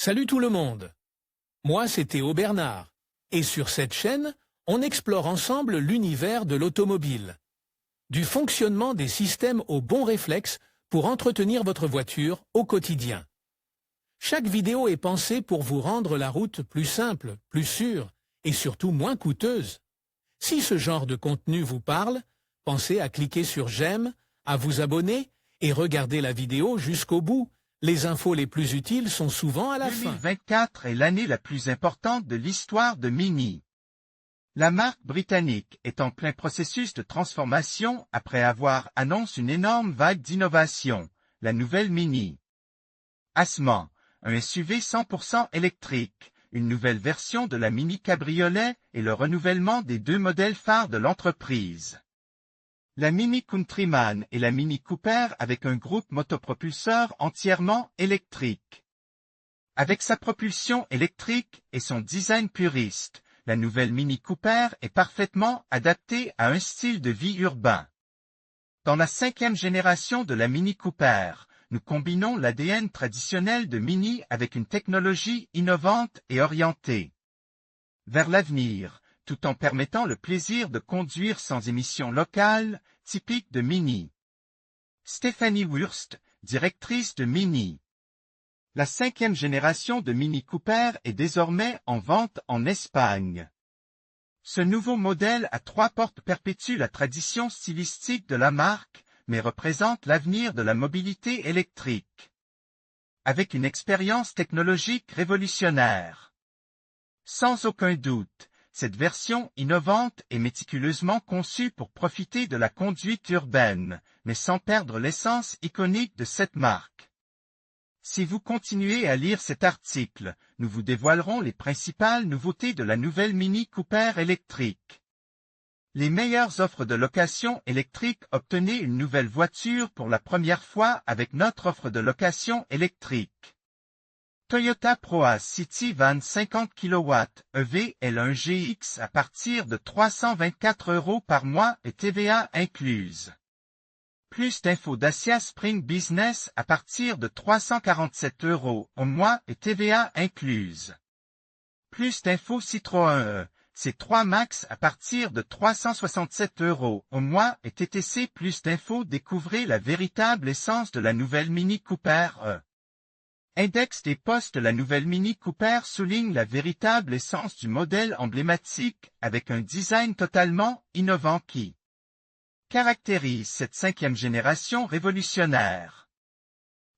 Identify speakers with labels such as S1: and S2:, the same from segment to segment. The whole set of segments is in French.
S1: Salut tout le monde. Moi, c'est Théo Bernard. Et sur cette chaîne, on explore ensemble l'univers de l'automobile. Du fonctionnement des systèmes aux bons réflexes pour entretenir votre voiture au quotidien. Chaque vidéo est pensée pour vous rendre la route plus simple, plus sûre et surtout moins coûteuse. Si ce genre de contenu vous parle, pensez à cliquer sur j'aime, à vous abonner et regarder la vidéo jusqu'au bout. Les infos les plus utiles sont souvent à la fin.
S2: 2024 est l'année la plus importante de l'histoire de Mini. La marque britannique est en plein processus de transformation après avoir annoncé une énorme vague d'innovation, la nouvelle Mini. Asman, un SUV 100% électrique, une nouvelle version de la Mini Cabriolet et le renouvellement des deux modèles phares de l'entreprise. La Mini Countryman et la Mini Cooper avec un groupe motopropulseur entièrement électrique. Avec sa propulsion électrique et son design puriste, la nouvelle Mini Cooper est parfaitement adaptée à un style de vie urbain. Dans la 5e génération de la Mini Cooper, nous combinons l'ADN traditionnel de Mini avec une technologie innovante et orientée vers l'avenir, tout en permettant le plaisir de conduire sans émissions locales, typique de Mini. Stephanie Wurst, directrice de Mini. La 5e génération de Mini Cooper est désormais en vente en Espagne. Ce nouveau modèle à 3 portes perpétue la tradition stylistique de la marque, mais représente l'avenir de la mobilité électrique. Avec une expérience technologique révolutionnaire. Sans aucun doute, cette version innovante est méticuleusement conçue pour profiter de la conduite urbaine, mais sans perdre l'essence iconique de cette marque. Si vous continuez à lire cet article, nous vous dévoilerons les principales nouveautés de la nouvelle Mini Cooper électrique. Les meilleures offres de location électrique. Obtenez une nouvelle voiture pour la première fois avec notre offre de location électrique. Toyota Proace City Van 50 kW EV L1 GX à partir de 324 € par mois et TVA incluse. Plus d'infos Dacia Spring Business à partir de 347 € au mois et TVA incluse. Plus d'infos Citroën C3 Max à partir de 367 € au mois et TTC. Plus d'infos. Découvrez la véritable essence de la nouvelle Mini Cooper Index des postes. La nouvelle Mini Cooper souligne la véritable essence du modèle emblématique avec un design totalement innovant qui caractérise cette 5e génération révolutionnaire.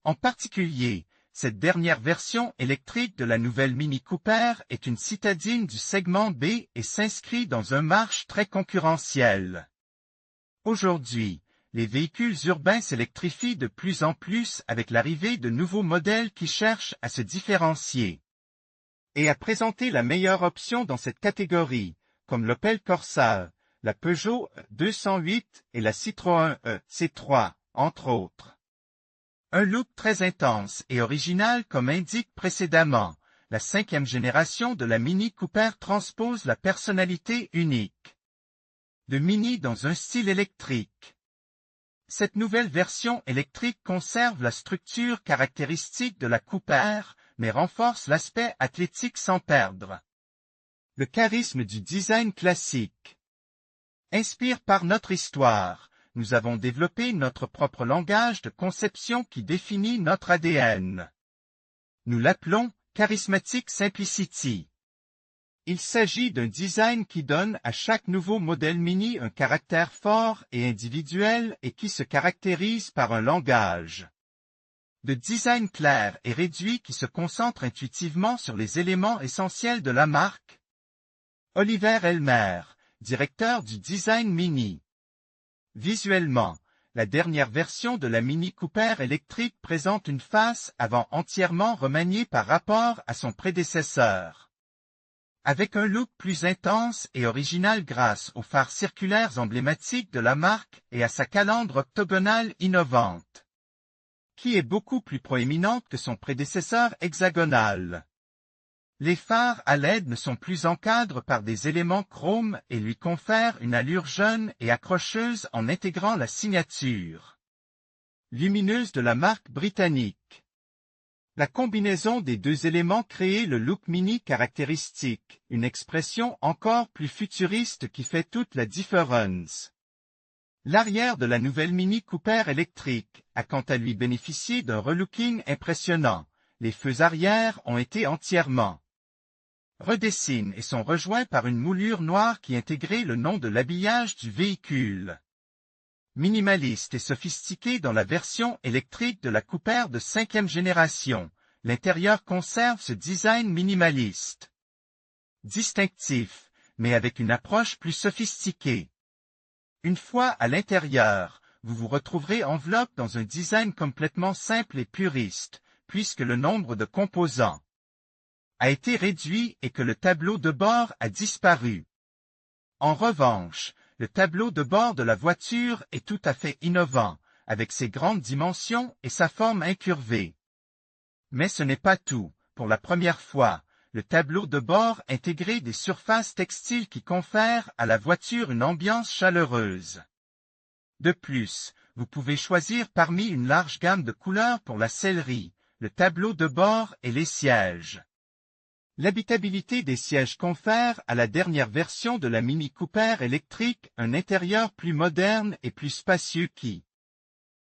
S2: En particulier, cette dernière version électrique de la nouvelle Mini Cooper est une citadine du segment B et s'inscrit dans un marché très concurrentiel. Aujourd'hui, les véhicules urbains s'électrifient de plus en plus avec l'arrivée de nouveaux modèles qui cherchent à se différencier et à présenter la meilleure option dans cette catégorie, comme l'Opel Corsa, la Peugeot 208 et la Citroën C3, entre autres. Un look très intense et original comme indique précédemment, la 5e génération de la Mini Cooper transpose la personnalité unique de Mini dans un style électrique. Cette nouvelle version électrique conserve la structure caractéristique de la Cooper, mais renforce l'aspect athlétique sans perdre le charisme du design classique. Inspiré par notre histoire, nous avons développé notre propre langage de conception qui définit notre ADN. Nous l'appelons Charismatic Simplicity. Il s'agit d'un design qui donne à chaque nouveau modèle Mini un caractère fort et individuel et qui se caractérise par un langage de design clair et réduit qui se concentre intuitivement sur les éléments essentiels de la marque. Oliver Elmer, directeur du design Mini. Visuellement, la dernière version de la Mini Cooper électrique présente une face avant entièrement remaniée par rapport à son prédécesseur. Avec un look plus intense et original grâce aux phares circulaires emblématiques de la marque et à sa calandre octogonale innovante, qui est beaucoup plus proéminente que son prédécesseur hexagonal. Les phares à LED ne sont plus encadrés par des éléments chrome et lui confèrent une allure jeune et accrocheuse en intégrant la signature lumineuse de la marque britannique. La combinaison des deux éléments crée le look Mini caractéristique, une expression encore plus futuriste qui fait toute la différence. L'arrière de la nouvelle Mini Cooper électrique a quant à lui bénéficié d'un relooking impressionnant. Les feux arrière ont été entièrement redessinés et sont rejoints par une moulure noire qui intégrait le nom de l'habillage du véhicule. Minimaliste et sophistiqué dans la version électrique de la Cooper de 5e génération, l'intérieur conserve ce design minimaliste. Distinctif, mais avec une approche plus sophistiquée. Une fois à l'intérieur, vous vous retrouverez enveloppé dans un design complètement simple et puriste, puisque le nombre de composants a été réduit et que le tableau de bord a disparu. En revanche, le tableau de bord de la voiture est tout à fait innovant, avec ses grandes dimensions et sa forme incurvée. Mais ce n'est pas tout. Pour la première fois, le tableau de bord intégrait des surfaces textiles qui confèrent à la voiture une ambiance chaleureuse. De plus, vous pouvez choisir parmi une large gamme de couleurs pour la sellerie, le tableau de bord et les sièges. L'habitabilité des sièges confère à la dernière version de la Mini Cooper électrique un intérieur plus moderne et plus spacieux qui,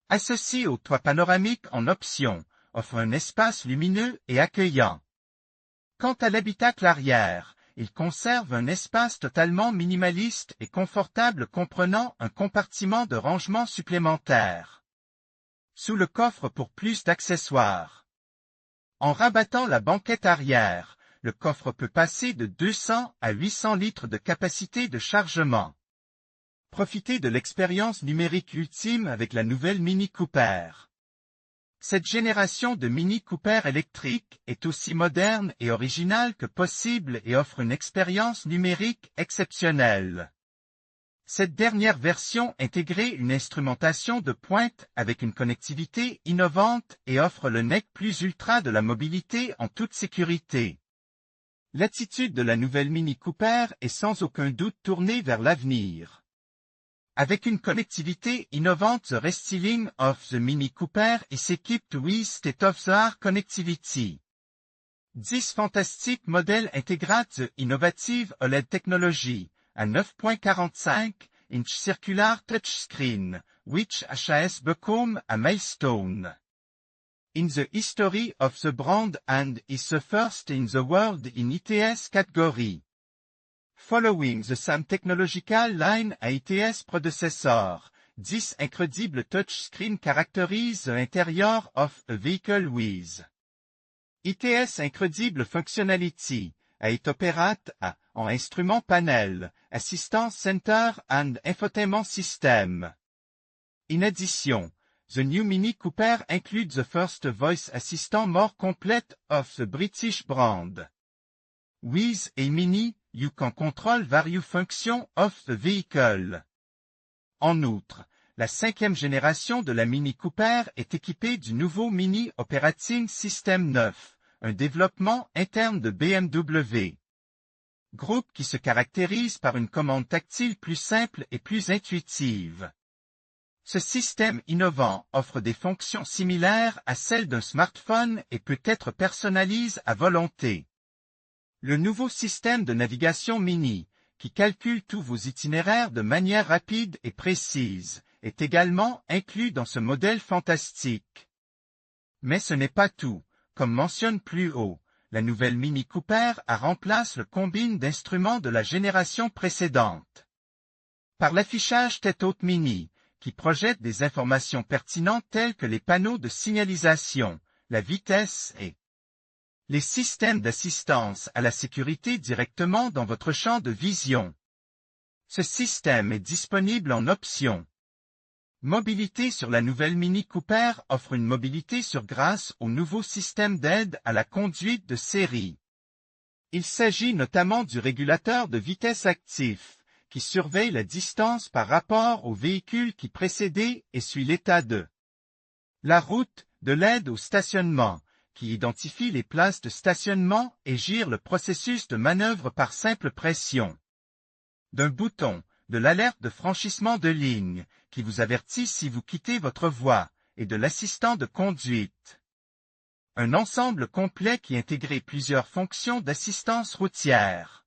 S2: associé au toit panoramique en option, offre un espace lumineux et accueillant. Quant à l'habitacle arrière, il conserve un espace totalement minimaliste et confortable comprenant un compartiment de rangement supplémentaire sous le coffre pour plus d'accessoires. En rabattant la banquette arrière, le coffre peut passer de 200 à 800 litres de capacité de chargement. Profitez de l'expérience numérique ultime avec la nouvelle Mini Cooper. Cette génération de Mini Cooper électrique est aussi moderne et originale que possible et offre une expérience numérique exceptionnelle. Cette dernière version intégrait une instrumentation de pointe avec une connectivité innovante et offre le nec plus ultra de la mobilité en toute sécurité. L'attitude de la nouvelle Mini Cooper est sans aucun doute tournée vers l'avenir. Avec une connectivité innovante, the restyling of the Mini Cooper is equipped with state-of-the-art connectivity. 10 fantastic modèles integrate the innovative OLED technology, a 9.45-inch circular touchscreen, which has become a milestone in the history of the brand and is the first in the world in ITS category. Following the same technological line a ITS predecessor, this incredible touchscreen characterizes the interior of a vehicle with ITS incredible functionality, it operate en instrument panel, assistance center and infotainment system. In addition, the new Mini Cooper includes the first voice assistant more complete of the British brand. With a Mini, you can control various functions of the vehicle. En outre, la 5e génération de la Mini Cooper est équipée du nouveau Mini Operating System 9, un développement interne de BMW. Groupe qui se caractérise par une commande tactile plus simple et plus intuitive. Ce système innovant offre des fonctions similaires à celles d'un smartphone et peut être personnalisé à volonté. Le nouveau système de navigation Mini, qui calcule tous vos itinéraires de manière rapide et précise, est également inclus dans ce modèle fantastique. Mais ce n'est pas tout. Comme mentionné plus haut, la nouvelle Mini Cooper remplace le combine d'instruments de la génération précédente. Par l'affichage tête-haute Mini, qui projette des informations pertinentes telles que les panneaux de signalisation, la vitesse et les systèmes d'assistance à la sécurité directement dans votre champ de vision. Ce système est disponible en option. Mobilité sur la nouvelle Mini Cooper offre une mobilité grâce au nouveau système d'aide à la conduite de série. Il s'agit notamment du régulateur de vitesse actif, qui surveille la distance par rapport au véhicule qui précédait et suit l'état de la route, de l'aide au stationnement, qui identifie les places de stationnement et gère le processus de manœuvre par simple pression d'un bouton, de l'alerte de franchissement de ligne, qui vous avertit si vous quittez votre voie, et de l'assistant de conduite. un ensemble complet qui intégrait plusieurs fonctions d'assistance routière.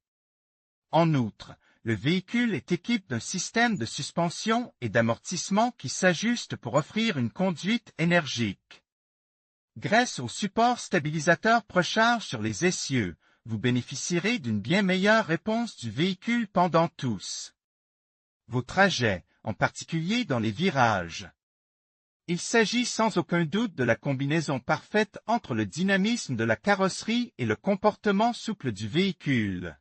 S2: En outre, le véhicule est équipé d'un système de suspension et d'amortissement qui s'ajuste pour offrir une conduite énergique. Grâce au support stabilisateur Procharge sur les essieux, vous bénéficierez d'une bien meilleure réponse du véhicule pendant tous vos trajets, en particulier dans les virages. Il s'agit sans aucun doute de la combinaison parfaite entre le dynamisme de la carrosserie et le comportement souple du véhicule.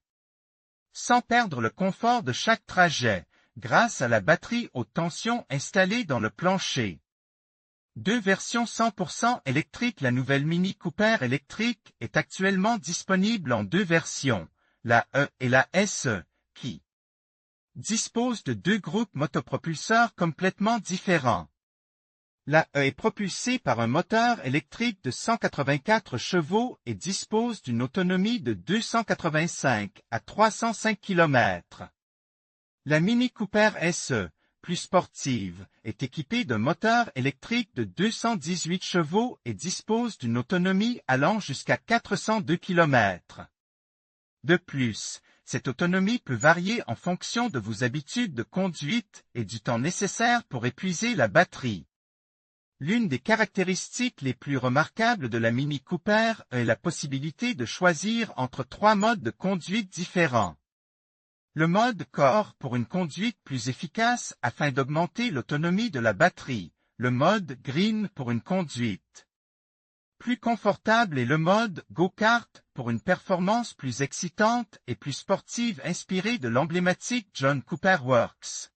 S2: Sans perdre le confort de chaque trajet, grâce à la batterie haute tension installée dans le plancher. Deux versions 100% électriques. La nouvelle Mini Cooper électrique est actuellement disponible en deux versions, la E et la SE, qui disposent de deux groupes motopropulseurs complètement différents. La E est propulsée par un moteur électrique de 184 chevaux et dispose d'une autonomie de 285 à 305 km. La Mini Cooper SE, plus sportive, est équipée d'un moteur électrique de 218 chevaux et dispose d'une autonomie allant jusqu'à 402 km. De plus, cette autonomie peut varier en fonction de vos habitudes de conduite et du temps nécessaire pour épuiser la batterie. L'une des caractéristiques les plus remarquables de la Mini Cooper est la possibilité de choisir entre trois modes de conduite différents. Le mode Core pour une conduite plus efficace afin d'augmenter l'autonomie de la batterie, le mode Green pour une conduite plus confortable et le mode Go-Kart pour une performance plus excitante et plus sportive inspirée de l'emblématique John Cooper Works.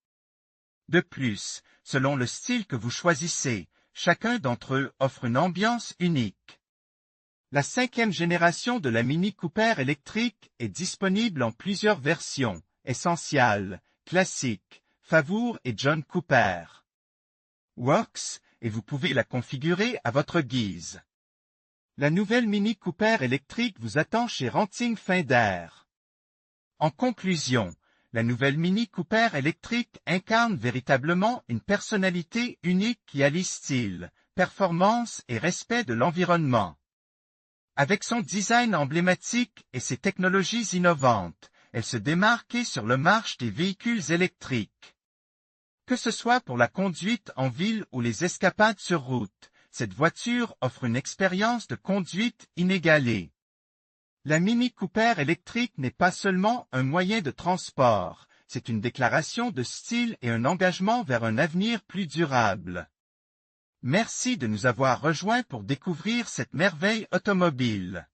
S2: De plus, selon le style que vous choisissez, chacun d'entre eux offre une ambiance unique. La 5e génération de la Mini Cooper électrique est disponible en plusieurs versions, Essential, Classique, Favour et John Cooper Works, et vous pouvez la configurer à votre guise. La nouvelle Mini Cooper électrique vous attend chez Renting Fender. En conclusion, la nouvelle Mini Cooper électrique incarne véritablement une personnalité unique qui allie style, performance et respect de l'environnement. Avec son design emblématique et ses technologies innovantes, elle se démarque sur le marché des véhicules électriques. Que ce soit pour la conduite en ville ou les escapades sur route, cette voiture offre une expérience de conduite inégalée. La Mini Cooper électrique n'est pas seulement un moyen de transport, c'est une déclaration de style et un engagement vers un avenir plus durable. Merci de nous avoir rejoints pour découvrir cette merveille automobile.